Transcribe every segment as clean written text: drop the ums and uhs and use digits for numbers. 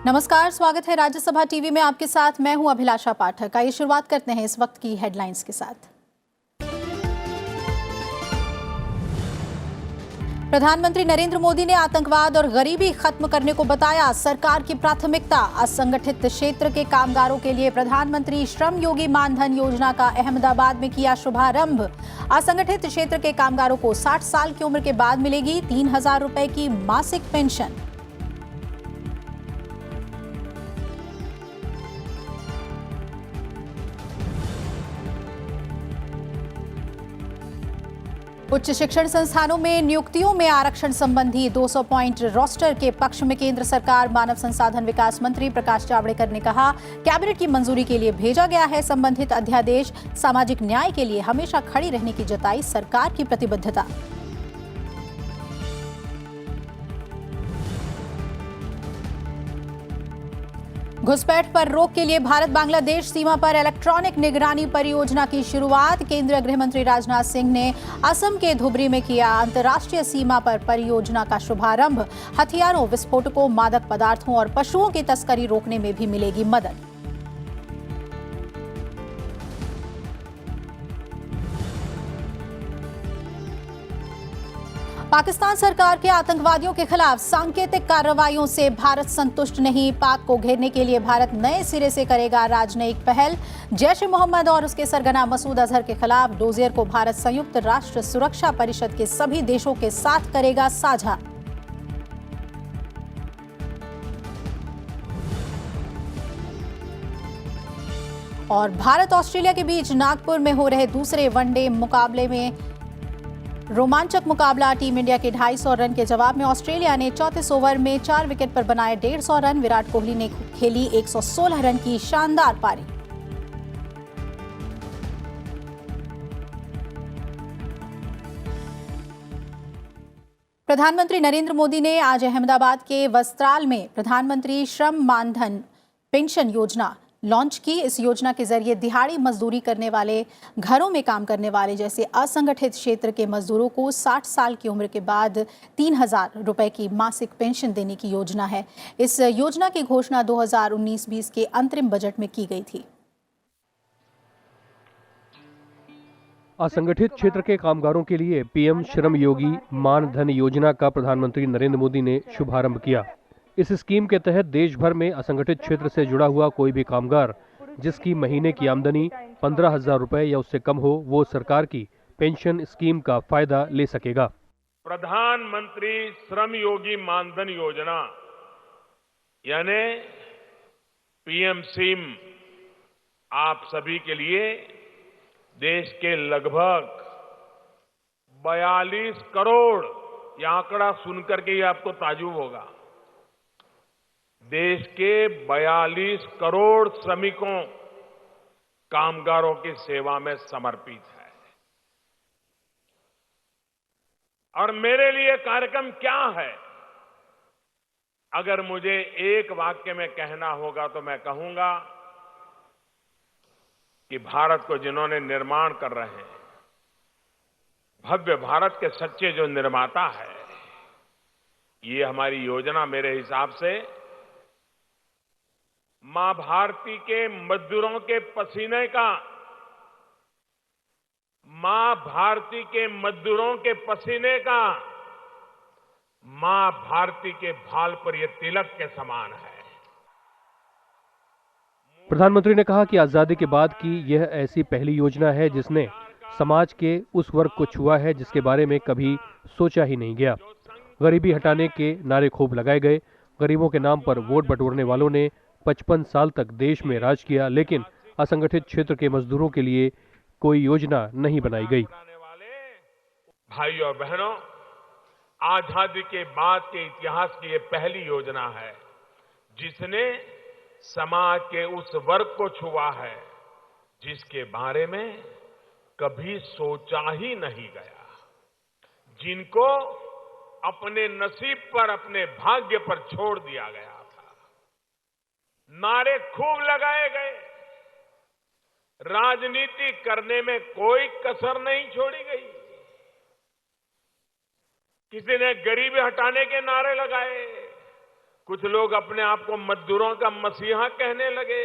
नमस्कार, स्वागत है राज्यसभा टीवी में। आपके साथ मैं हूं अभिलाषा पाठक। आइए शुरुआत करते हैं इस वक्त की हेडलाइंस के साथ। प्रधानमंत्री नरेंद्र मोदी ने आतंकवाद और गरीबी खत्म करने को बताया सरकार की प्राथमिकता। असंगठित क्षेत्र के कामगारों के लिए प्रधानमंत्री श्रम योगी मानधन योजना का अहमदाबाद में किया शुभारंभ। असंगठित क्षेत्र के कामगारों को 60 साल की उम्र के बाद मिलेगी 3,000 रुपए की मासिक पेंशन। उच्च शिक्षण संस्थानों में नियुक्तियों में आरक्षण संबंधी 200 पॉइंट रोस्टर के पक्ष में केंद्र सरकार। मानव संसाधन विकास मंत्री प्रकाश जावड़ेकर ने कहा, कैबिनेट की मंजूरी के लिए भेजा गया है संबंधित अध्यादेश। सामाजिक न्याय के लिए हमेशा खड़ी रहने की जताई सरकार की प्रतिबद्धता। घुसपैठ पर रोक के लिए भारत बांग्लादेश सीमा पर इलेक्ट्रॉनिक निगरानी परियोजना की शुरुआत। केंद्रीय गृह मंत्री राजनाथ सिंह ने असम के धुबरी में किया अंतर्राष्ट्रीय सीमा पर परियोजना का शुभारंभ। हथियारों, विस्फोटकों, मादक पदार्थों और पशुओं की तस्करी रोकने में भी मिलेगी मदद। पाकिस्तान सरकार के आतंकवादियों के खिलाफ सांकेतिक कार्रवाइयों से भारत संतुष्ट नहीं। पाक को घेरने के लिए भारत नए सिरे से करेगा राजनयिक पहल। जैश ए मोहम्मद और उसके सरगना मसूद अजहर के खिलाफ डोजियर को भारत संयुक्त राष्ट्र सुरक्षा परिषद के सभी देशों के साथ करेगा साझा। और भारत ऑस्ट्रेलिया के बीच नागपुर में हो रहे दूसरे वनडे मुकाबले में रोमांचक मुकाबला। टीम इंडिया के 250 रन के जवाब में ऑस्ट्रेलिया ने 34 ओवर में 4 विकेट पर बनाए 150 रन। विराट कोहली ने खेली 116 रन की शानदार पारी। प्रधानमंत्री नरेंद्र मोदी ने आज अहमदाबाद के वस्त्राल में प्रधानमंत्री श्रम मानधन पेंशन योजना लॉन्च की। इस योजना के जरिए दिहाड़ी मजदूरी करने वाले, घरों में काम करने वाले जैसे असंगठित क्षेत्र के मजदूरों को 60 साल की उम्र के बाद 3,000 रुपए की मासिक पेंशन देने की योजना है। इस योजना की घोषणा 2019-20 के अंतरिम बजट में की गई थी। असंगठित क्षेत्र के कामगारों के लिए पीएम श्रम योगी मानधन योजना का प्रधानमंत्री नरेंद्र मोदी ने शुभारंभ किया। इस स्कीम के तहत देश भर में असंगठित क्षेत्र से जुड़ा हुआ कोई भी कामगार जिसकी महीने की आमदनी 15,000 रुपए या उससे कम हो, वो सरकार की पेंशन स्कीम का फायदा ले सकेगा। प्रधानमंत्री श्रम योगी मानधन योजना यानी पीएम स्कीम आप सभी के लिए देश के लगभग 42 करोड़, यह आंकड़ा सुनकर के ही आपको ताज्जुब होगा, देश के 42 करोड़ श्रमिकों, कामगारों की सेवा में समर्पित है। और मेरे लिए कार्यक्रम क्या है? अगर मुझे एक वाक्य में कहना होगा तो मैं कहूंगा कि भारत को जिन्होंने निर्माण कर रहे हैं, भव्य भारत के सच्चे जो निर्माता है, ये हमारी योजना मेरे हिसाब से मां भारती के मजदूरों के पसीने का, मां भारती के मजदूरों के पसीने का, मां भारती के भाल पर यह तिलक के समान है। प्रधानमंत्री ने कहा कि आजादी के बाद की यह ऐसी पहली योजना है जिसने समाज के उस वर्ग को छुआ है जिसके बारे में कभी सोचा ही नहीं गया। गरीबी हटाने के नारे खूब लगाए गए। गरीबों के नाम पर वोट बटोरने वालों ने 55 साल तक देश में राज किया, लेकिन असंगठित क्षेत्र के मजदूरों के लिए कोई योजना नहीं बनाई गई। भाइयों और बहनों, आजादी के बाद के इतिहास की यह पहली योजना है जिसने समाज के उस वर्ग को छुआ है जिसके बारे में कभी सोचा ही नहीं गया, जिनको अपने नसीब पर, अपने भाग्य पर छोड़ दिया गया था। नारे खूब लगाए गए, राजनीति करने में कोई कसर नहीं छोड़ी गई। किसी ने गरीबी हटाने के नारे लगाए, कुछ लोग अपने आप को मजदूरों का मसीहा कहने लगे।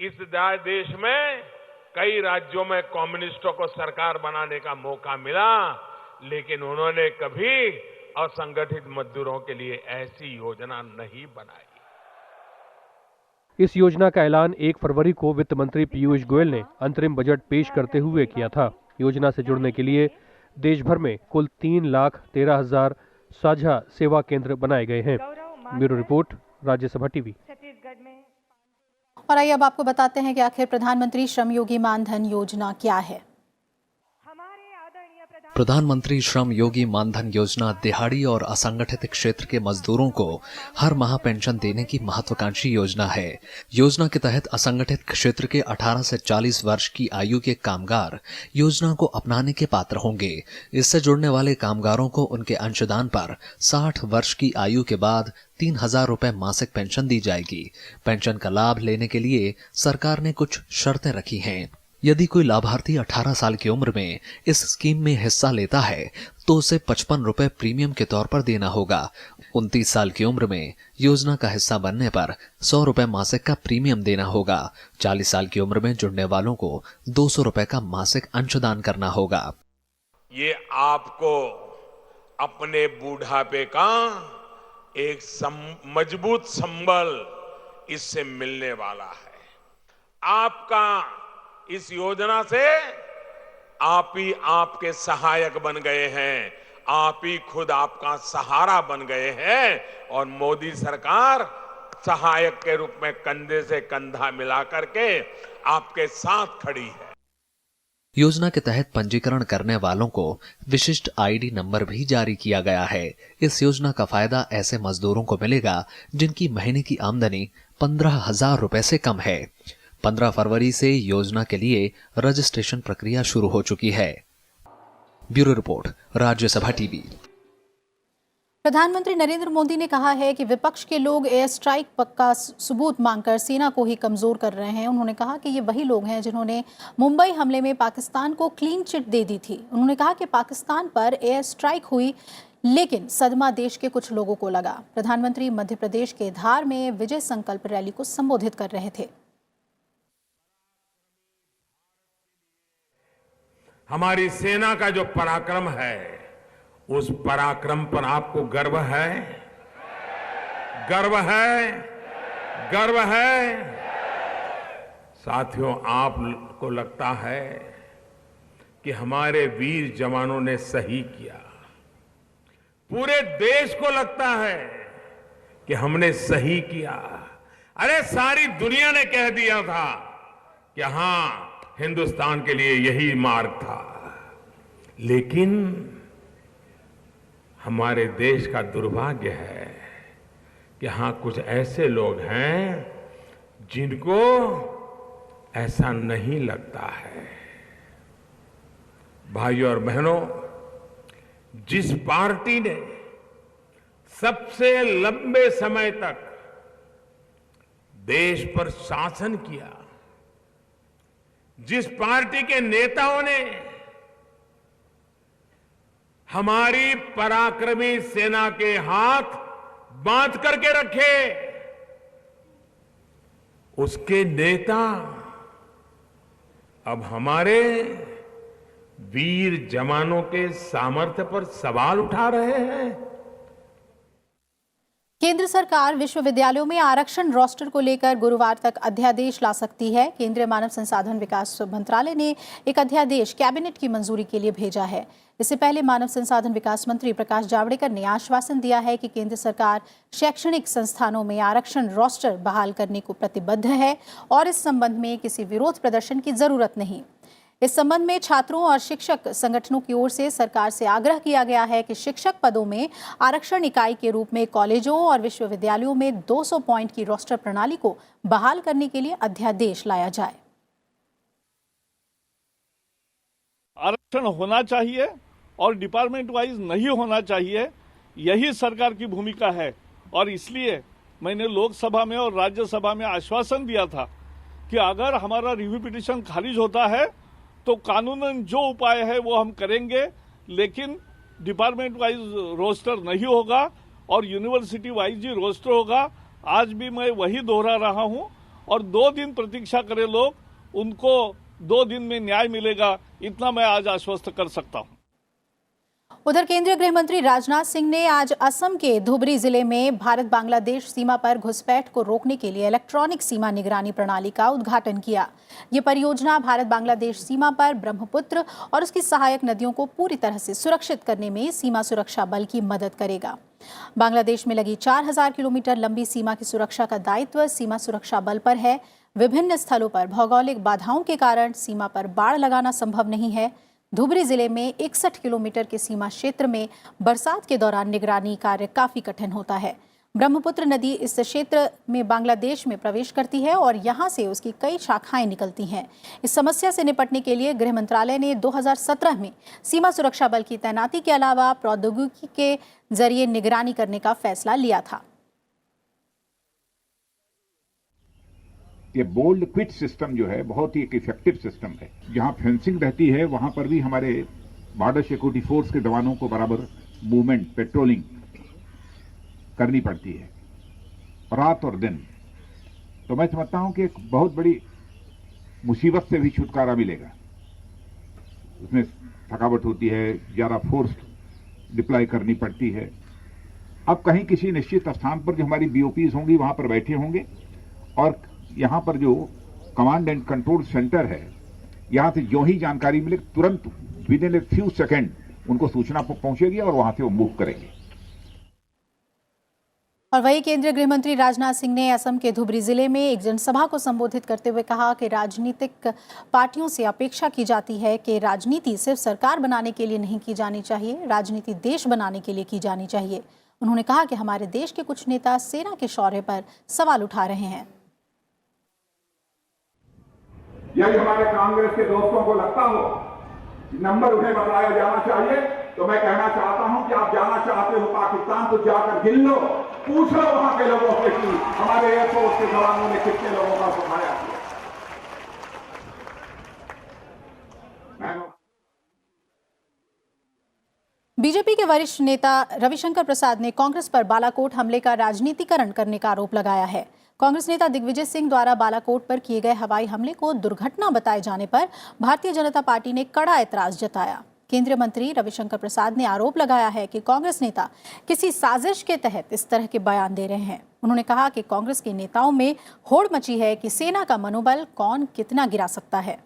इस देश में कई राज्यों में कम्युनिस्टों को सरकार बनाने का मौका मिला, लेकिन उन्होंने कभी असंगठित मजदूरों के लिए ऐसी योजना नहीं बनाई। इस योजना का ऐलान 1 फरवरी को वित्त मंत्री पीयूष गोयल ने अंतरिम बजट पेश करते हुए किया था। योजना से जुड़ने के लिए देश भर में कुल 3,13,000 साझा सेवा केंद्र बनाए गए हैं। Bureau report, Rajya Sabha TV. और आइए अब आपको बताते हैं कि आखिर प्रधानमंत्री श्रम योगी मानधन योजना क्या है। प्रधानमंत्री श्रम योगी मानधन योजना दिहाड़ी और असंगठित क्षेत्र के मजदूरों को हर माह पेंशन देने की महत्वाकांक्षी योजना है। योजना के तहत असंगठित क्षेत्र के 18 से 40 वर्ष की आयु के कामगार योजना को अपनाने के पात्र होंगे। इससे जुड़ने वाले कामगारों को उनके अंशदान पर 60 वर्ष की आयु के बाद 3,000 रुपए मासिक पेंशन दी जाएगी। पेंशन का लाभ लेने के लिए सरकार ने कुछ शर्तें रखी हैं। यदि कोई लाभार्थी 18 साल की उम्र में इस स्कीम में हिस्सा लेता है तो उसे 55 रुपए प्रीमियम के तौर पर देना होगा। 29 साल की उम्र में योजना का हिस्सा बनने पर 100 रुपए मासिक का प्रीमियम देना होगा। 40 साल की उम्र में जुड़ने वालों को 200 रुपए का मासिक अंशदान करना होगा। ये आपको अपने बुढ़ापे का एक मजबूत संबल इससे मिलने वाला है। आपका इस योजना से आप ही आपके सहायक बन गए हैं, आप ही खुद आपका सहारा बन गए हैं और मोदी सरकार सहायक के रूप में कंधे से कंधा मिला करके आपके साथ खड़ी है। योजना के तहत पंजीकरण करने वालों को विशिष्ट आईडी नंबर भी जारी किया गया है। इस योजना का फायदा ऐसे मजदूरों को मिलेगा जिनकी महीने की आमदनी 15,000 रुपए से कम है। 15 फरवरी से योजना के लिए रजिस्ट्रेशन प्रक्रिया शुरू हो चुकी है। Bureau report, Rajya Sabha TV. प्रधानमंत्री नरेंद्र मोदी ने कहा है कि विपक्ष के लोग एयर स्ट्राइक का सबूत मांगकर सेना को ही कमजोर कर रहे हैं। उन्होंने कहा कि ये वही लोग हैं जिन्होंने मुंबई हमले में पाकिस्तान को क्लीन चिट दे दी थी। उन्होंने कहा कि पाकिस्तान पर एयर स्ट्राइक हुई, लेकिन सदमा देश के कुछ लोगों को लगा। प्रधानमंत्री मध्य प्रदेश के धार में विजय संकल्प रैली को संबोधित कर रहे थे। हमारी सेना का जो पराक्रम है, उस पराक्रम पर आपको गर्व है? गर्व है? गर्व है? साथियों, आपको लगता है कि हमारे वीर जवानों ने सही किया? पूरे देश को लगता है कि हमने सही किया? अरे सारी दुनिया ने कह दिया था कि हां, हिंदुस्तान के लिए यही मार्ग था। लेकिन हमारे देश का दुर्भाग्य है कि हां, कुछ ऐसे लोग हैं जिनको ऐसा नहीं लगता है। भाइयों और बहनों, जिस पार्टी ने सबसे लंबे समय तक देश पर शासन किया, जिस पार्टी के नेताओं ने हमारी पराक्रमी सेना के हाथ बांध करके रखे, उसके नेता अब हमारे वीर जवानों के सामर्थ्य पर सवाल उठा रहे हैं। केंद्र सरकार विश्वविद्यालयों में आरक्षण रोस्टर को लेकर गुरुवार तक अध्यादेश ला सकती है। केंद्रीय मानव संसाधन विकास मंत्रालय ने एक अध्यादेश कैबिनेट की मंजूरी के लिए भेजा है। इससे पहले मानव संसाधन विकास मंत्री प्रकाश जावड़ेकर ने आश्वासन दिया है कि केंद्र सरकार शैक्षणिक संस्थानों में आरक्षण रोस्टर बहाल करने को प्रतिबद्ध है और इस संबंध में किसी विरोध प्रदर्शन की जरूरत नहीं। इस संबंध में छात्रों और शिक्षक संगठनों की ओर से सरकार से आग्रह किया गया है कि शिक्षक पदों में आरक्षण इकाई के रूप में कॉलेजों और विश्वविद्यालयों में 200 पॉइंट की रोस्टर प्रणाली को बहाल करने के लिए अध्यादेश लाया जाए। आरक्षण होना चाहिए और डिपार्टमेंट वाइज नहीं होना चाहिए, यही सरकार की भूमिका है। और इसलिए मैंने लोकसभा में और राज्यसभा में आश्वासन दिया था कि अगर हमारा रिव्यू पिटीशन खारिज होता है तो कानूनन जो उपाय है वो हम करेंगे, लेकिन डिपार्टमेंट वाइज रोस्टर नहीं होगा और यूनिवर्सिटी वाइज ही रोस्टर होगा। आज भी मैं वही दोहरा रहा हूं और 2 दिन प्रतीक्षा करें लोग, उनको 2 दिन में न्याय मिलेगा, इतना मैं आज आश्वस्त कर सकता हूं। उधर केंद्रीय गृह मंत्री राजनाथ सिंह ने आज असम के धुबरी जिले में भारत बांग्लादेश सीमा पर घुसपैठ को रोकने के लिए इलेक्ट्रॉनिक सीमा निगरानी प्रणाली का उद्घाटन किया। ये परियोजना भारत बांग्लादेश सीमा पर ब्रह्मपुत्र और उसकी सहायक नदियों को पूरी तरह से सुरक्षित करने में सीमा सुरक्षा बल की मदद करेगा। बांग्लादेश में लगी 4000 किलोमीटर लंबी सीमा की सुरक्षा का दायित्व सीमा सुरक्षा बल पर है। विभिन्न स्थलों पर भौगोलिक बाधाओं के कारण सीमा पर बाड़ लगाना संभव नहीं है। धुबरी जिले में 61 किलोमीटर के सीमा क्षेत्र में बरसात के दौरान निगरानी कार्य काफी कठिन होता है। ब्रह्मपुत्र नदी इस क्षेत्र में बांग्लादेश में प्रवेश करती है और यहां से उसकी कई शाखाएं निकलती हैं। इस समस्या से निपटने के लिए गृह मंत्रालय ने 2017 में सीमा सुरक्षा बल की तैनाती के अलावा प्रौद्योगिकी के जरिए निगरानी करने का फैसला लिया था। ये बोल्ड क्विट सिस्टम जो है बहुत ही एक इफेक्टिव सिस्टम है। जहां फेंसिंग रहती है वहां पर भी हमारे बॉर्डर सिक्योरिटी फोर्स के जवानों को बराबर मूवमेंट, पेट्रोलिंग करनी पड़ती है रात और दिन। तो मैं समझता हूं कि एक बहुत बड़ी मुसीबत से भी छुटकारा मिलेगा। उसमें थकावट होती है, ज्यादा फोर्स डिप्लॉय करनी पड़ती है। अब कहीं किसी निश्चित स्थान पर जो हमारी बीओपीज होंगी वहां पर बैठे होंगे और यहां पर जो कमांड एंड कंट्रोल सेंटर है, यहां से जो ही जानकारी मिले तुरंत with in a few second उनको सूचना पहुंचेगी और वहां से वो मूव करेंगे। और वही केंद्रीय गृह मंत्री राजनाथ सिंह ने असम के धुबरी जिले में एक जनसभा को संबोधित करते हुए कहा कि राजनीतिक पार्टियों से अपेक्षा की जाती है कि राजनीति सिर्फ सरकार बनाने के लिए नहीं की जानी चाहिए, राजनीति देश बनाने के लिए की जानी चाहिए। उन्होंने कहा कि हमारे देश के कुछ नेता सेना के शौर्य पर सवाल उठा रहे हैं। यदि हमारे कांग्रेस के दोस्तों को लगता हो नंबर उन्हें बताया जाना चाहिए तो मैं कहना चाहता हूं कि आप जाना चाहते हो पाकिस्तान तो जाकर गिन लो, पूछ लो वहां के लोगों से कि हमारे एयरफोर्स के जवानों ने कितने लोगों का सफाया किया। बीजेपी के वरिष्ठ नेता रविशंकर प्रसाद ने कांग्रेस पर बालाकोट हमले का राजनीतिकरण करने का आरोप लगाया है। कांग्रेस नेता दिग्विजय सिंह द्वारा बालाकोट पर किए गए हवाई हमले को दुर्घटना बताए जाने पर भारतीय जनता पार्टी ने कड़ा ऐतराज जताया। केंद्रीय मंत्री रविशंकर प्रसाद ने आरोप लगाया है कि कांग्रेस नेता किसी साजिश के तहत इस तरह के बयान दे रहे हैं। उन्होंने कहा कि कांग्रेस के नेताओं में होड़ मची है कि सेना का मनोबल कौन कितना गिरा सकता है।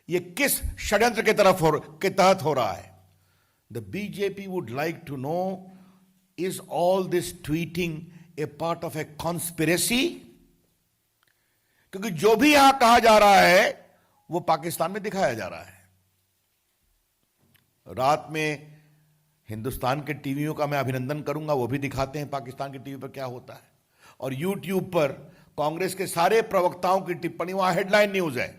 ये किस षड्यंत्र के तहत हो रहा है? The BJP would like to know, is all this tweeting a part of a conspiracy? क्योंकि जो भी यहां कहा जा रहा है वो पाकिस्तान में दिखाया जा रहा है। रात में हिंदुस्तान के टीवियों का मैं अभिनंदन करूंगा, वो भी दिखाते हैं पाकिस्तान की टीवी पर क्या होता है। और यूट्यूब पर कांग्रेस के सारे प्रवक्ताओं की टिप्पणी, वहां हेडलाइन न्यूज है।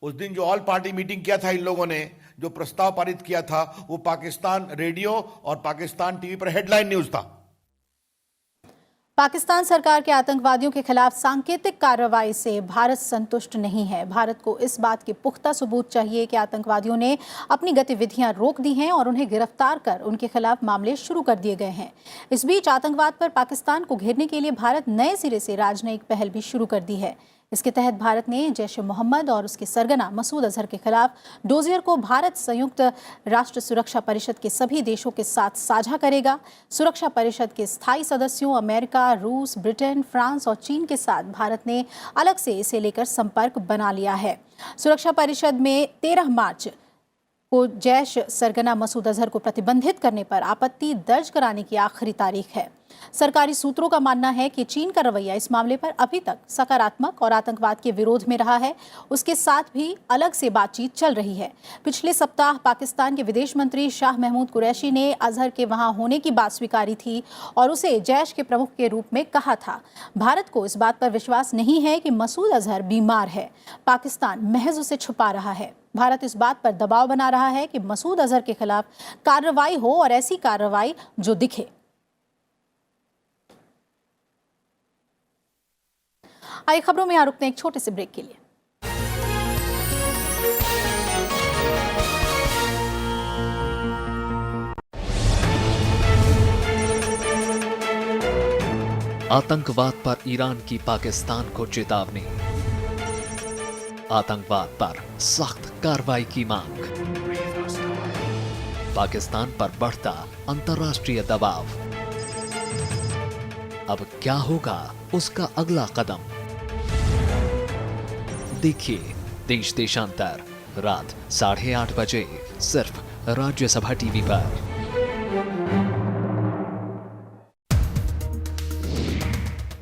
उस दिन जो ऑल पार्टी मीटिंग किया था इन लोगों ने, जो प्रस्ताव पारित किया था, वो पाकिस्तान रेडियो और पाकिस्तान टीवी पर हेडलाइन न्यूज था। पाकिस्तान सरकार के आतंकवादियों के खिलाफ सांकेतिक कार्रवाई से भारत संतुष्ट नहीं है। भारत को इस बात के पुख्ता सबूत चाहिए कि आतंकवादियों ने अपनी गतिविधियां रोक दी हैं और उन्हें गिरफ्तार कर उनके खिलाफ मामले शुरू कर दिए गए हैं। इस बीच आतंकवाद पर पाकिस्तान को घेरने के लिए भारत नए सिरे से राजनयिक पहल भी शुरू कर दी है। इसके तहत भारत ने जैश ए मोहम्मद और उसके सरगना मसूद अजहर के खिलाफ डोजियर को भारत संयुक्त राष्ट्र सुरक्षा परिषद के सभी देशों के साथ साझा करेगा। सुरक्षा परिषद के स्थायी सदस्यों अमेरिका, रूस, ब्रिटेन, फ्रांस और चीन के साथ भारत ने अलग से इसे लेकर संपर्क बना लिया है। सुरक्षा परिषद में 13 मार्च को जैश सरगना मसूद अजहर को प्रतिबंधित करने पर आपत्ति दर्ज कराने की आखिरी तारीख है। सरकारी सूत्रों का मानना है कि चीन का रवैया इस मामले पर अभी तक सकारात्मक और आतंकवाद के विरोध में रहा है। उसके साथ भी अलग से बातचीत चल रही है। पिछले सप्ताह पाकिस्तान के विदेश मंत्री शाह महमूद कुरैशी ने अजहर के वहां होने की बात स्वीकारी थी और उसे जैश के प्रमुख के रूप में कहा था। भारत को इस बात पर विश्वास नहीं है कि मसूद अजहर बीमार है। पाकिस्तान महज उसे छुपा रहा है। भारत इस बात पर दबाव बना रहा है कि मसूद अजहर के खिलाफ कार्रवाई हो और ऐसी कार्रवाई जो दिखे। आइए खबरों में रुकते हैं एक छोटे से ब्रेक के लिए। आतंकवाद पर ईरान की पाकिस्तान को चेतावनी, आतंकवाद पर सख्त कार्रवाई की मांग, पाकिस्तान पर बढ़ता अंतर्राष्ट्रीय दबाव। अब क्या होगा उसका अगला कदम? देखिए देश देशांतर रात 8:30 बजे सिर्फ राज्यसभा टीवी पर।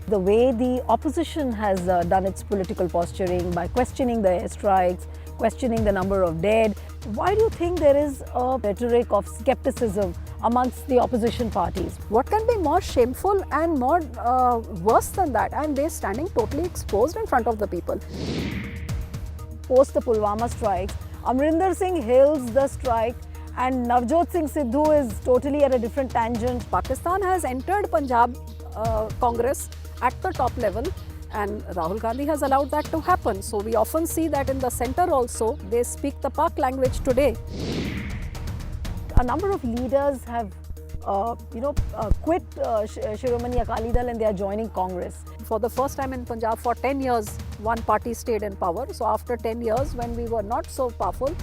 The way the opposition has done its political posturing by questioning the airstrikes, questioning the number of dead, why do you think there is a rhetoric of skepticism amongst the opposition parties? What can be more shameful and more worse than that? And they're standing totally exposed in front of the people. Post the Pulwama strikes, Amrinder Singh hails the strike and Navjot Singh Sidhu is totally at a different tangent. Pakistan has entered Punjab Congress at the top level and Rahul Gandhi has allowed that to happen. So we often see that in the center also, they speak the Pak language today. A number of leaders have quit Shiromani Akali Dal and they are joining Congress. For the first time in Punjab, for 10 years, one party stayed in power. So after 10 years, when we were not so powerful,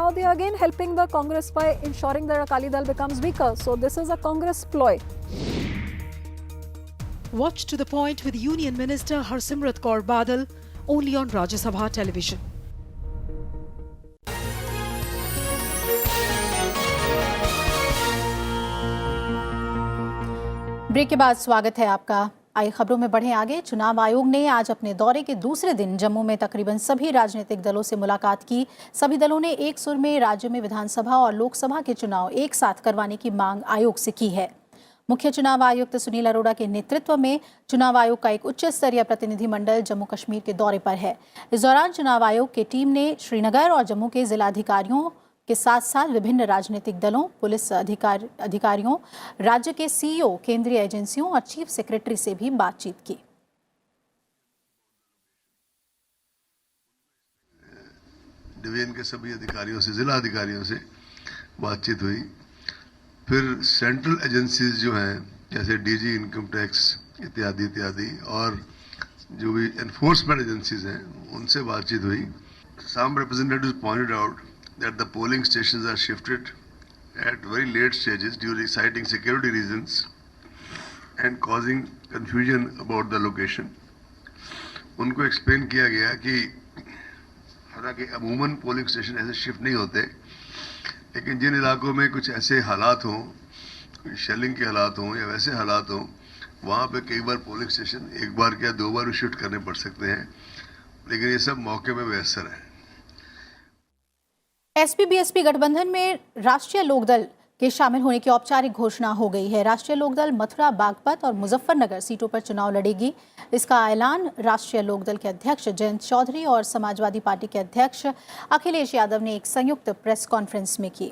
now they are again helping the Congress by ensuring that Akali Dal becomes weaker. So this is a Congress ploy. Watch To The Point with Union Minister Harsimrat Kaur Badal only on Rajya Sabha television. Break के बाद स्वागत है आपका। आइए खबरों में बढ़ें आगे। चुनाव आयोग ने आज अपने दौरे के दूसरे दिन जम्मू में तकरीबन सभी राजनीतिक दलों से मुलाकात की। सभी दलों ने एक सुर में राज्य में विधानसभा और लोकसभा के चुनाव एक साथ करवाने की मांग आयोग से की है। मुख्य चुनाव आयुक्त सुनील अरोड़ा के नेतृत्व में चुनाव आयोग का एक उच्च स्तरीय प्रतिनिधिमंडल जम्मू कश्मीर के दौरे पर है। इस दौरान चुनाव आयोग की टीम ने श्रीनगर और जम्मू के जिलाधिकारियों के साथ साथ विभिन्न राजनीतिक दलों, पुलिस अधिकारियों, राज्य के सीईओ, केंद्रीय एजेंसियों और चीफ सेक्रेटरी से भी बातचीत की। डिवीजन के सभी अधिकारियों से, जिला अधिकारियों से बातचीत हुई। फिर सेंट्रल एजेंसीज जो हैं, जैसे डीजी इनकम टैक्स इत्यादि इत्यादि, और जो भी एनफोर्समेंट एजेंसीज हैं, उनसे बातचीत हुई। Some representatives pointed out that the polling stations are shifted at very late stages due to citing security reasons and causing confusion about the location. उनको एक्सप्लेन किया गया कि हालांकि अमूमन पोलिंग स्टेशन ऐसे शिफ्ट नहीं होते, लेकिन जिन इलाकों में कुछ ऐसे हालात हों, शेलिंग के हालात हों या वैसे हालात हों, वहाँ पे कई बार पोलिंग स्टेशन एक बार या दो बार शिफ्ट करने पड़ सकते हैं, लेकिन ये सब मौके पे मैसर है। एसपी-बीएसपी गठबंधन में राष्ट्रीय लोकदल के शामिल होने की औपचारिक घोषणा हो गई है। राष्ट्रीय लोकदल मथुरा, बागपत और मुजफ्फरनगर सीटों पर चुनाव लड़ेगी। इसका ऐलान राष्ट्रीय लोकदल के अध्यक्ष जयंत चौधरी और समाजवादी पार्टी के अध्यक्ष अखिलेश यादव ने एक संयुक्त प्रेस कॉन्फ्रेंस में की।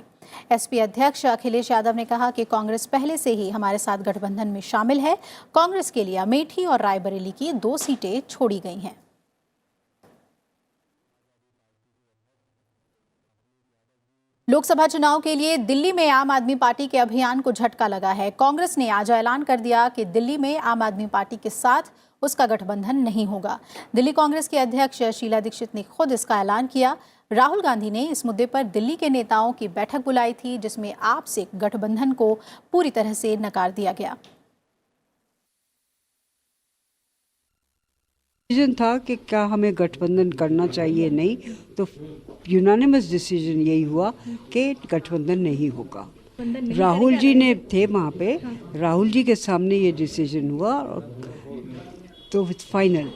एसपी अध्यक्ष अखिलेश यादव ने कहा कि कांग्रेस पहले से ही हमारे साथ गठबंधन में शामिल है। कांग्रेस के लिए अमेठी और रायबरेली की 2 सीटें छोड़ी गई हैं। लोकसभा चुनाव के लिए दिल्ली में आम आदमी पार्टी के अभियान को झटका लगा है। कांग्रेस ने आज ऐलान कर दिया कि दिल्ली में आम आदमी पार्टी के साथ उसका गठबंधन नहीं होगा। दिल्ली कांग्रेस की अध्यक्ष शीला दीक्षित ने खुद इसका ऐलान किया। राहुल गांधी ने इस मुद्दे पर दिल्ली के नेताओं की बैठक बुलाई थी, जिसमें आप से गठबंधन को पूरी तरह से नकार दिया गया। डिसीजन था कि क्या हमें गठबंधन करना चाहिए, नहीं तो यूनानिमस डिसीजन यही हुआ कि गठबंधन नहीं होगा। राहुल जी ने थे वहाँ पे, राहुल जी के सामने ये डिसीजन हुआ, तो इट्स फाइनल।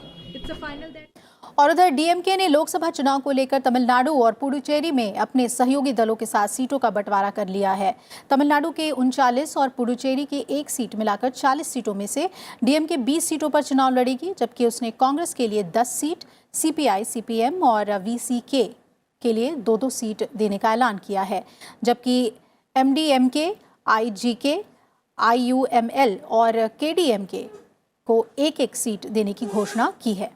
और उधर डीएमके ने लोकसभा चुनाव को लेकर तमिलनाडु और पुडुचेरी में अपने सहयोगी दलों के साथ सीटों का बंटवारा कर लिया है। तमिलनाडु के 39 और पुडुचेरी की 1 सीट मिलाकर 40 सीटों में से डीएमके 20 सीटों पर चुनाव लड़ेगी, जबकि उसने कांग्रेस के लिए 10 सीट, सीपीआई, सीपीएम और वीसीके के लिए 2-2 सीट देने का ऐलान किया है, जबकि एमडीएमके, आईजीके, आईयूएमएल और केडीएमके को 1-1 सीट देने की घोषणा की है।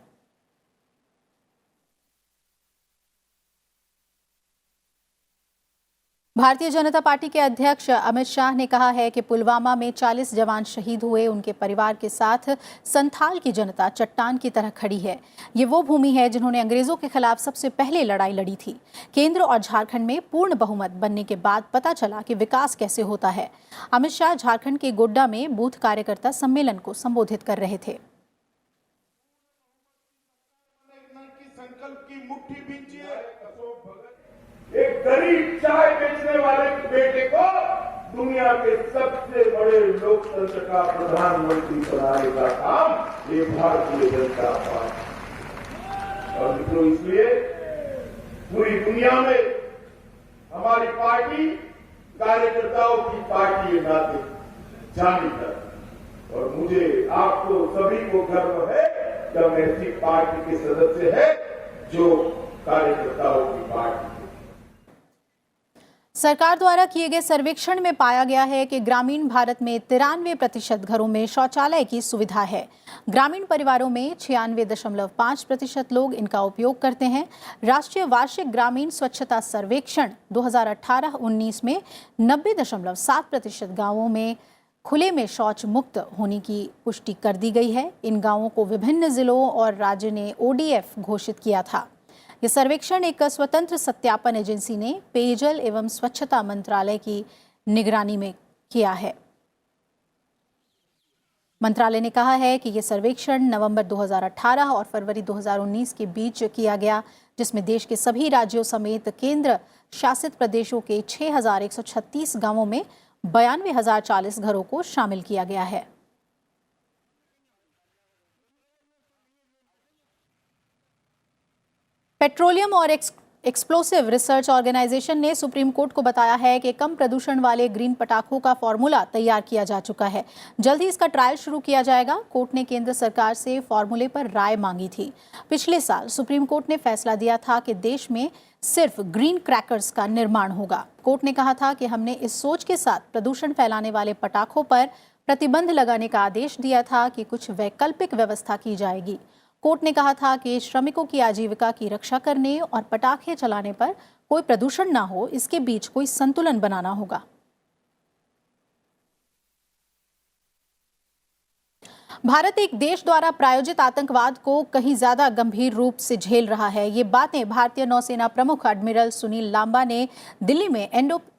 भारतीय जनता पार्टी के अध्यक्ष अमित शाह ने कहा है कि पुलवामा में 40 जवान शहीद हुए, उनके परिवार के साथ संथाल की जनता चट्टान की तरह खड़ी है। ये वो भूमि है जिन्होंने अंग्रेजों के खिलाफ सबसे पहले लड़ाई लड़ी थी। केंद्र और झारखंड में पूर्ण बहुमत बनने के बाद पता चला कि विकास कैसे होता है। अमित शाह झारखंड के गोड्डा में बूथ कार्यकर्ता सम्मेलन को संबोधित कर रहे थे। एक गरीब चाय बेचने वाले के बेटे को दुनिया के सबसे बड़े लोकतंत्र का प्रधानमंत्री बनाने का काम ये भारतीय जनता पार्टी। और मित्रों, इसलिए पूरी दुनिया में हमारी पार्टी कार्यकर्ताओं की पार्टी नाते जानी जाती। और मुझे आपको सभी को गर्व है कि हम ऐसी पार्टी के सदस्य हैं जो कार्यकर्ताओं की पार्टी। सरकार द्वारा किए गए सर्वेक्षण में पाया गया है कि ग्रामीण भारत में 93% घरों में शौचालय की सुविधा है। ग्रामीण परिवारों में 96.5% लोग इनका उपयोग करते हैं। राष्ट्रीय वार्षिक ग्रामीण स्वच्छता सर्वेक्षण 2018-19 में 90.7% गांवों में खुले में शौच मुक्त होने की पुष्टि कर दी गई है। इन गांवों को विभिन्न जिलों और राज्य ने ODF घोषित किया था। यह सर्वेक्षण एक स्वतंत्र सत्यापन एजेंसी ने पेयजल एवं स्वच्छता मंत्रालय की निगरानी में किया है। मंत्रालय ने कहा है कि यह सर्वेक्षण नवंबर 2018 और फरवरी 2019 के बीच किया गया, जिसमें देश के सभी राज्यों समेत केंद्र शासित प्रदेशों के 6,136 गांवों में 92,040 घरों को शामिल किया गया है। पेट्रोलियम और एक्सप्लोसिव रिसर्च ऑर्गेनाइजेशन ने सुप्रीम कोर्ट को बताया है कि कम प्रदूषण वाले ग्रीन पटाखों का फॉर्मूला तैयार किया जा चुका है। जल्द ही इसका ट्रायल शुरू किया जाएगा। कोर्ट ने केंद्र सरकार से फॉर्मूले पर राय मांगी थी। पिछले साल सुप्रीम कोर्ट ने फैसला दिया था कि देश में सिर्फ ग्रीन क्रैकर्स का निर्माण होगा। कोर्ट ने कहा था कि हमने इस सोच के साथ प्रदूषण फैलाने वाले पटाखों पर प्रतिबंध लगाने का आदेश दिया था कि कुछ वैकल्पिक व्यवस्था की जाएगी। कोर्ट ने कहा था कि श्रमिकों की आजीविका की रक्षा करने और पटाखे चलाने पर कोई प्रदूषण ना हो, इसके बीच कोई संतुलन बनाना होगा। भारत एक देश द्वारा प्रायोजित आतंकवाद को कहीं ज्यादा गंभीर रूप से झेल रहा है। ये बातें भारतीय नौसेना प्रमुख एडमिरल सुनील लांबा ने दिल्ली में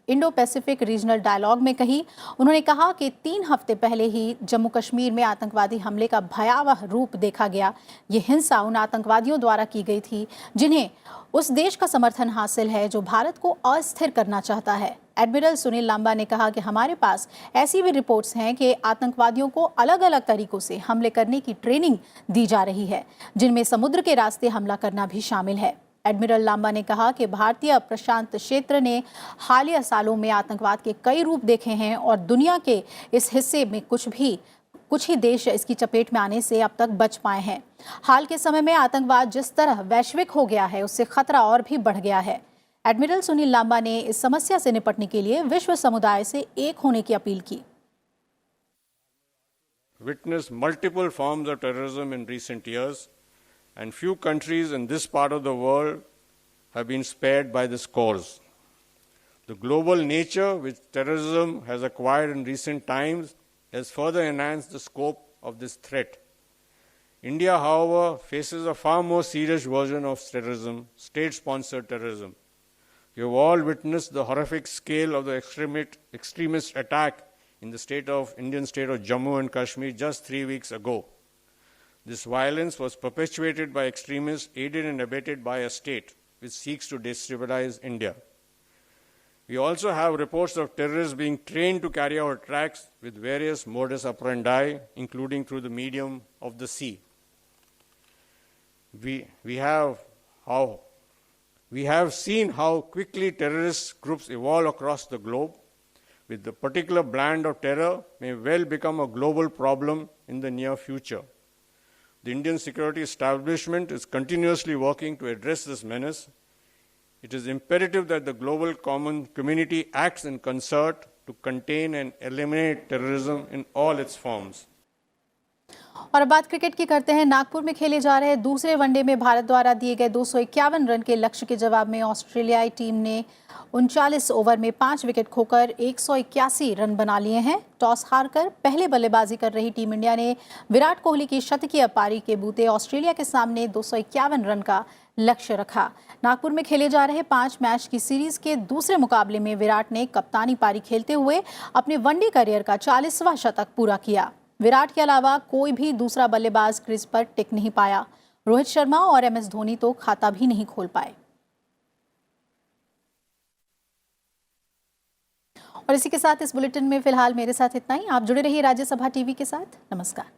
इंडो पैसिफिक रीजनल डायलॉग में कही। उन्होंने कहा कि 3 हफ्ते पहले ही जम्मू कश्मीर में आतंकवादी हमले का भयावह रूप देखा गया। ये हिंसा उन आतंकवादियों द्वारा की गई थी जिन्हें उस देश का समर्थन हासिल है जो भारत को अस्थिर करना चाहता है। एडमिरल सुनील लांबा ने कहा कि हमारे पास ऐसी भी रिपोर्ट्स हैं कि आतंकवादियों को अलग अलग तरीकों से हमले करने की ट्रेनिंग दी जा रही है, जिनमें समुद्र के रास्ते हमला करना भी शामिल है। एडमिरल लांबा ने कहा कि भारतीय प्रशांत क्षेत्र ने हालिया सालों में आतंकवाद के कई रूप देखे हैं और दुनिया के इस हिस्से में कुछ ही देश इसकी चपेट में आने से अब तक बच पाए हैं। हाल के समय में आतंकवाद जिस तरह वैश्विक हो गया है, उससे खतरा और भी बढ़ गया है। एडमिरल सुनील लांबा ने इस समस्या से निपटने के लिए विश्व समुदाय से एक होने की अपील की। Witnessed multiple forms of terrorism in recent years, and few countries in this part of the world have been spared by this cause. The global nature which terrorism has acquired in recent times has further enhanced the scope of this threat. India, however, faces a far more serious version of terrorism, state-sponsored terrorism. You have all witnessed the horrific scale of the extremist attack in the Indian state of Jammu and Kashmir just 3 weeks ago. This violence was perpetuated by extremists aided and abetted by a state which seeks to destabilize India. We also have reports of terrorists being trained to carry out attacks with various modus operandi, including through the medium of the sea. We have seen how quickly terrorist groups evolve across the globe. With the particular brand of terror may well become a global problem in the near future. The Indian security establishment is continuously working to address this menace. It is imperative that the global common community acts in concert to contain and eliminate terrorism in all its forms. और अब बात cricket की करते हैं। नागपुर में खेले जा रहे दूसरे वनडे में भारत द्वारा दिए गए 251 रन के लक्ष्य के जवाब में ऑस्ट्रेलियाई टीम ने 39 ओवर में 5 विकेट खोकर 181 रन बना लिए हैं। टॉस हारकर पहले बल्लेबाजी कर रही टीम इंडिया ने विराट कोहली की शतकीय पारी के बूते ऑस्ट्रेलिया के सामने 251 रन का लक्ष्य रखा। नागपुर में खेले जा रहे 5 मैच की सीरीज के दूसरे मुकाबले में विराट ने कप्तानी पारी खेलते हुए अपने वनडे करियर का 40वां शतक पूरा किया। विराट के अलावा कोई भी दूसरा बल्लेबाज क्रीज पर टिक नहीं पाया। रोहित शर्मा और MS धोनी तो खाता भी नहीं खोल पाए। और इसी के साथ इस बुलेटिन में फिलहाल मेरे साथ इतना ही। आप जुड़े रहिए राज्यसभा टीवी के साथ। नमस्कार।